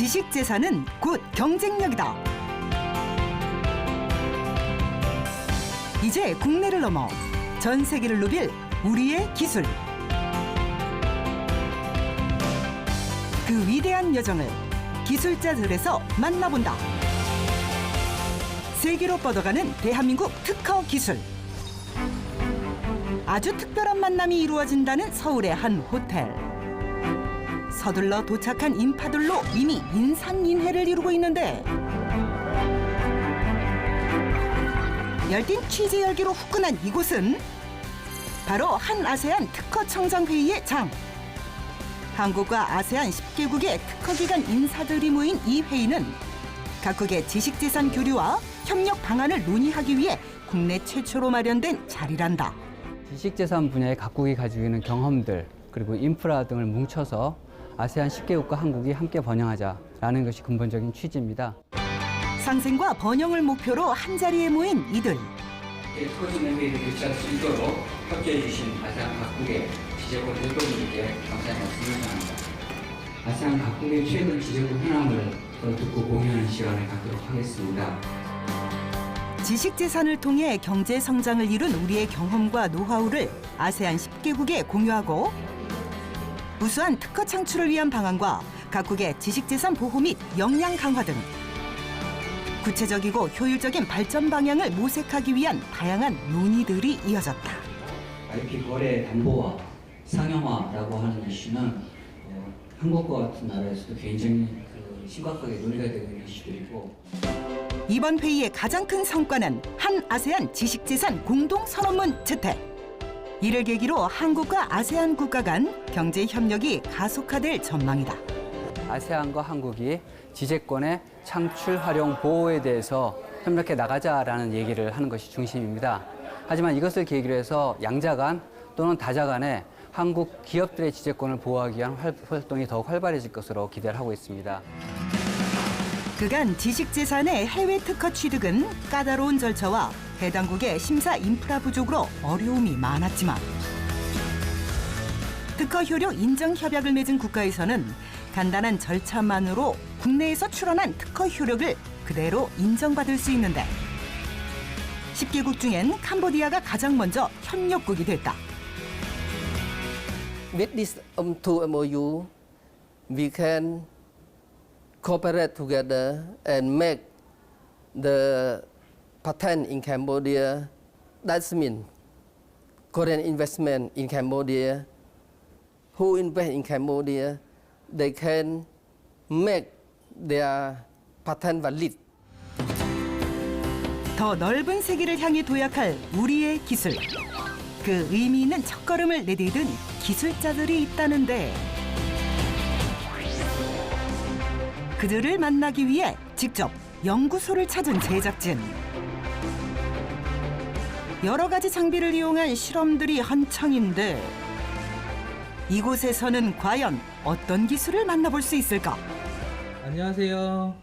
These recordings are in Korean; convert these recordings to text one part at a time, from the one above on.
지식재산은 곧 경쟁력이다. 이제 국내를 넘어 전 세계를 누빌 우리의 기술. 그 위대한 여정을 기술자들에서 만나본다. 세계로 뻗어가는 대한민국 특허 기술. 아주 특별한 만남이 이루어진다는 서울의 한 호텔. 서둘러 도착한 인파들로 이미 인산인해를 이루고 있는데 열띤 취재 열기로 후끈한 이곳은 바로 한 아세안 특허청정회의의 장. 한국과 아세안 10개국의 특허기관 인사들이 모인 이 회의는 각국의 지식재산 교류와 협력 방안을 논의하기 위해 국내 최초로 마련된 자리란다. 지식재산 분야의 각국이 가지고 있는 경험들 그리고 인프라 등을 뭉쳐서 아세안 10개국과 한국이 함께 번영하자라는 것이 근본적인 취지입니다. 상생과 번영을 목표로 한자리에 모인 이들. 특허진흥 회의를 개최할 수 있도록 협조해 주신 아세안 각국의 지재권 일꾼들께 감사의 말씀을 전합니다. 아세안 각국의 최근 지재권 현황을 더 듣고 공유하는 시간을 갖도록 하겠습니다. 지식재산을 통해 경제 성장을 이룬 우리의 경험과 노하우를 아세안 10개국에 공유하고 우수한 특허 창출을 위한 방안과 각국의 지식재산 보호 및 역량 강화 등 구체적이고 효율적인 발전 방향을 모색하기 위한 다양한 논의들이 이어졌다. IP 거래 담보화, 상용화라고 하는 이슈는 한국과 같은 나라에서도 굉장히 심각하게 논의가 되고 있는 이슈들이고 이번 회의의 가장 큰 성과는 한 아세안 지식재산 공동선언문 채택. 이를 계기로 한국과 아세안 국가 간 경제 협력이 가속화될 전망이다. 아세안과 한국이 지재권의 창출, 활용, 보호에 대해서 협력해 나가자라는 얘기를 하는 것이 중심입니다. 하지만 이것을 계기로 해서 양자 간 또는 다자 간에 한국 기업들의 지재권을 보호하기 위한 활동이 더욱 활발해질 것으로 기대를 하고 있습니다. 그간 지식재산의 해외 특허 취득은 까다로운 절차와 해당국의 심사 인프라 부족으로 어려움이 많았지만 특허 효력 인정 협약을 맺은 국가에서는 간단한 절차만으로 국내에서 출원한 특허 효력을 그대로 인정받을 수 있는데 10개국 중엔 캄보디아가 가장 먼저 협력국이 됐다. With this two MOU, we can cooperate together and make the patent in Cambodia. That means Korean investment in Cambodia, who invest in Cambodia, they can make their patent valid. 더 넓은 세계를 향해 도약할 우리의 기술. 그 의미 있는 첫걸음을 내디딘 기술자들이 있다는데 그들을 만나기 위해 직접 연구소를 찾은 제작진. 여러 가지 장비를 이용한 실험들이 한창인데 이곳에서는 과연 어떤 기술을 만나볼 수 있을까? 안녕하세요.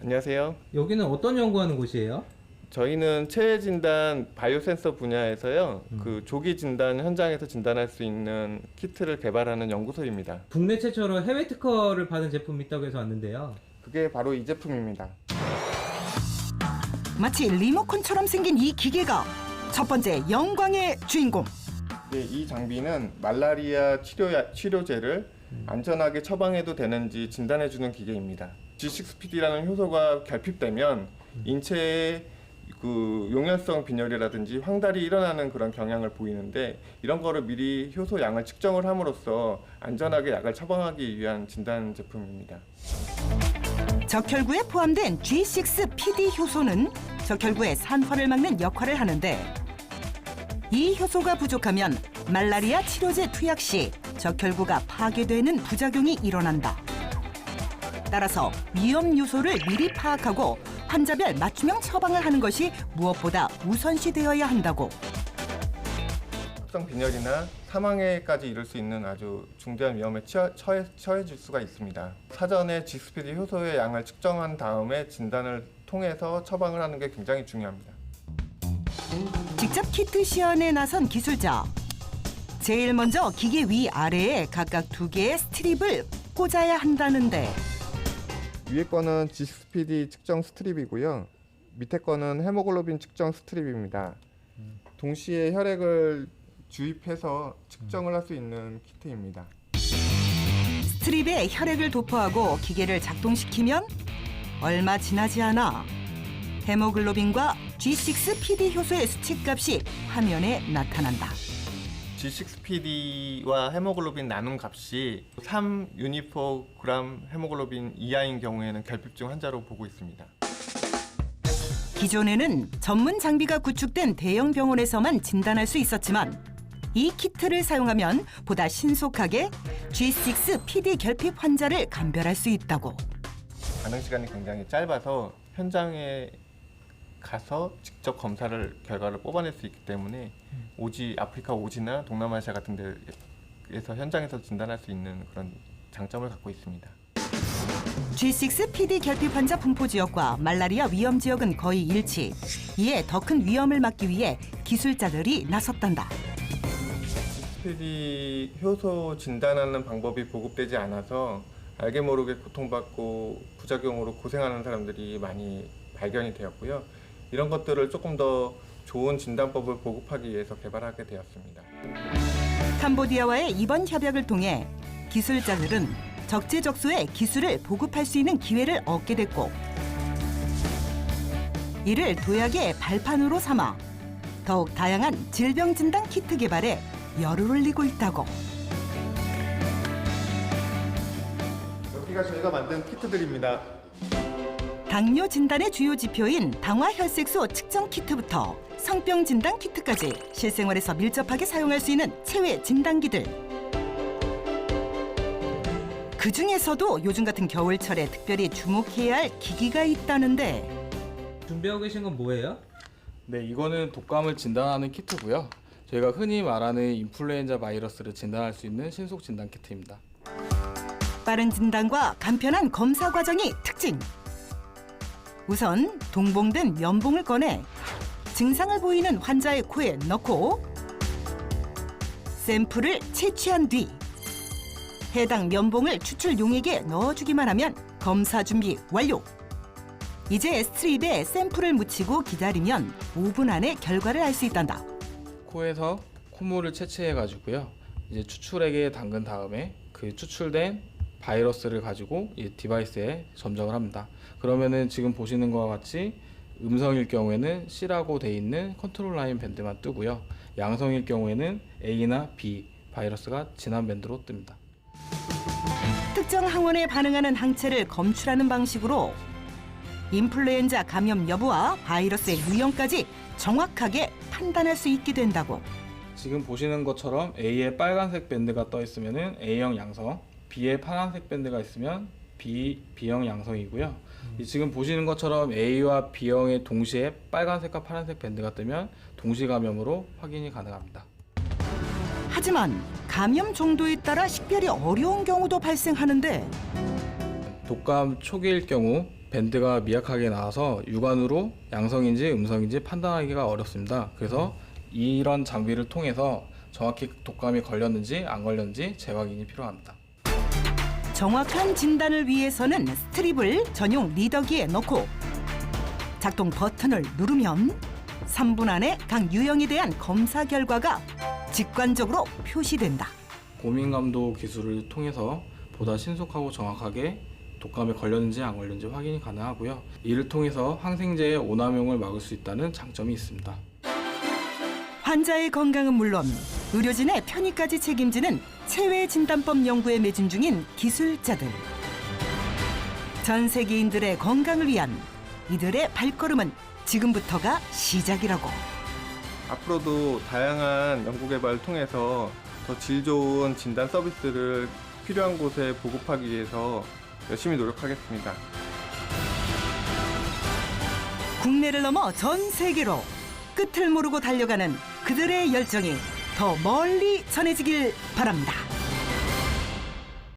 안녕하세요. 여기는 어떤 연구하는 곳이에요? 저희는 체해 진단 바이오 센서 분야에서요. 그 조기 진단 현장에서 진단할 수 있는 키트를 개발하는 연구소입니다. 국내 최초로 해외 특허를 받은 제품이 있다고 해서 왔는데요. 그게 바로 이 제품입니다. 마치 리모컨처럼 생긴 이 기계가 첫 번째 영광의 주인공. 네, 이 장비는 말라리아 치료제를 안전하게 처방해도 되는지 진단해주는 기계입니다. G6PD라는 효소가 결핍되면 인체에 그 용혈성 빈혈이라든지 황달이 일어나는 그런 경향을 보이는데 이런 거를 미리 효소 양을 측정을 함으로써 안전하게 약을 처방하기 위한 진단 제품입니다. 적혈구에 포함된 G6PD 효소는 적혈구의 산화를 막는 역할을 하는데 이 효소가 부족하면 말라리아 치료제 투약 시 적혈구가 파괴되는 부작용이 일어난다. 따라서 위험 요소를 미리 파악하고 환자별 맞춤형 처방을 하는 것이 무엇보다 우선시되어야 한다고. 합성 빈혈이나 사망에까지 이를 수 있는 아주 중대한 위험에 처해질 수가 있습니다. 사전에 G6PD 효소의 양을 측정한 다음에 진단을 통해서 처방을 하는 게 굉장히 중요합니다. 직접 키트 시연에 나선 기술자. 제일 먼저 기계 위아래에 각각 2개의 스트립을 꽂아야 한다는데 위에 거는 G6PD 측정 스트립이고요. 밑에 거는 헤모글로빈 측정 스트립입니다. 동시에 혈액을 주입해서 측정을 할 수 있는 키트입니다. 스트립에 혈액을 도포하고 기계를 작동시키면 얼마 지나지 않아 헤모글로빈과 G6PD 효소의 수치값이 화면에 나타난다. G6PD와 헤모글로빈 나눔 값이 3 유니포그램 헤모글로빈 이하인 경우에는 결핍증 환자로 보고 있습니다. 기존에는 전문 장비가 구축된 대형 병원에서만 진단할 수 있었지만 이 키트를 사용하면 보다 신속하게 G6PD 결핍 환자를 감별할 수 있다고. 반응 시간이 굉장히 짧아서 현장에 가서 직접 결과를 뽑아낼 수 있기 때문에 아프리카 오지나 동남아시아 같은 데에서 현장에서 진단할 수 있는 그런 장점을 갖고 있습니다. G6PD 결핍 환자 분포 지역과 말라리아 위험 지역은 거의 일치. 이에 더 큰 위험을 막기 위해 기술자들이 나섰단다. G6PD 효소 진단하는 방법이 보급되지 않아서 알게 모르게 고통받고 부작용으로 고생하는 사람들이 많이 발견이 되었고요. 이런 것들을 조금 더 좋은 진단법을 보급하기 위해서 개발하게 되었습니다. 캄보디아와의 이번 협약을 통해 기술자들은 적재적소에 기술을 보급할 수 있는 기회를 얻게 됐고 이를 도약의 발판으로 삼아 더욱 다양한 질병 진단 키트 개발에 열을 올리고 있다고. 여기가 저희가 만든 키트들입니다. 당뇨 진단의 주요 지표인 당화 혈색소 측정 키트부터 성병 진단 키트까지 실생활에서 밀접하게 사용할 수 있는 체외 진단기들. 그 중에서도 요즘 같은 겨울철에 특별히 주목해야 할 기기가 있다는데. 준비하고 계신 건 뭐예요? 네, 이거는 독감을 진단하는 키트고요. 저희가 흔히 말하는 인플루엔자 바이러스를 진단할 수 있는 신속 진단 키트입니다. 빠른 진단과 간편한 검사 과정이 특징. 우선 동봉된 면봉을 꺼내 증상을 보이는 환자의 코에 넣고 샘플을 채취한 뒤 해당 면봉을 추출 용액에 넣어주기만 하면 검사 준비 완료. 이제 스트립에 샘플을 묻히고 기다리면 5분 안에 결과를 알 수 있단다. 코에서 콧물을 채취해 가지고요. 이제 추출액에 담근 다음에 그 추출된 바이러스를 가지고 이 디바이스에 점적을 합니다. 그러면은 지금 보시는 것과 같이 음성일 경우에는 C라고 돼 있는 컨트롤 라인 밴드만 뜨고요. 양성일 경우에는 A나 B 바이러스가 진한 밴드로 뜹니다. 특정 항원에 반응하는 항체를 검출하는 방식으로 인플루엔자 감염 여부와 바이러스의 유형까지 정확하게 판단할 수 있게 된다고. 지금 보시는 것처럼 A에 빨간색 밴드가 떠 있으면은 A형 양성, B에 파란색 밴드가 있으면 B형 양성이고요. 지금 보시는 것처럼 A와 B형의 동시에 빨간색과 파란색 밴드가 뜨면 동시 감염으로 확인이 가능합니다. 하지만 감염 정도에 따라 식별이 어려운 경우도 발생하는데 독감 초기일 경우 밴드가 미약하게 나와서 육안으로 양성인지 음성인지 판단하기가 어렵습니다. 그래서 이런 장비를 통해서 정확히 독감이 걸렸는지 안 걸렸는지 재확인이 필요합니다. 정확한 진단을 위해서는 스트립을 전용 리더기에 넣고 작동 버튼을 누르면 3분 안에 각 유형에 대한 검사 결과가 직관적으로 표시된다. 고민감도 기술을 통해서 보다 신속하고 정확하게 독감에 걸렸는지 안 걸렸는지 확인이 가능하고요. 이를 통해서 항생제의 오남용을 막을 수 있다는 장점이 있습니다. 환자의 건강은 물론 의료진의 편의까지 책임지는 체외 진단법 연구에 매진 중인 기술자들. 전 세계인들의 건강을 위한 이들의 발걸음은 지금부터가 시작이라고. 앞으로도 다양한 연구 개발을 통해서 더 질 좋은 진단 서비스를 필요한 곳에 보급하기 위해서 열심히 노력하겠습니다. 국내를 넘어 전 세계로 끝을 모르고 달려가는 그들의 열정이 더 멀리 전해지길 바랍니다.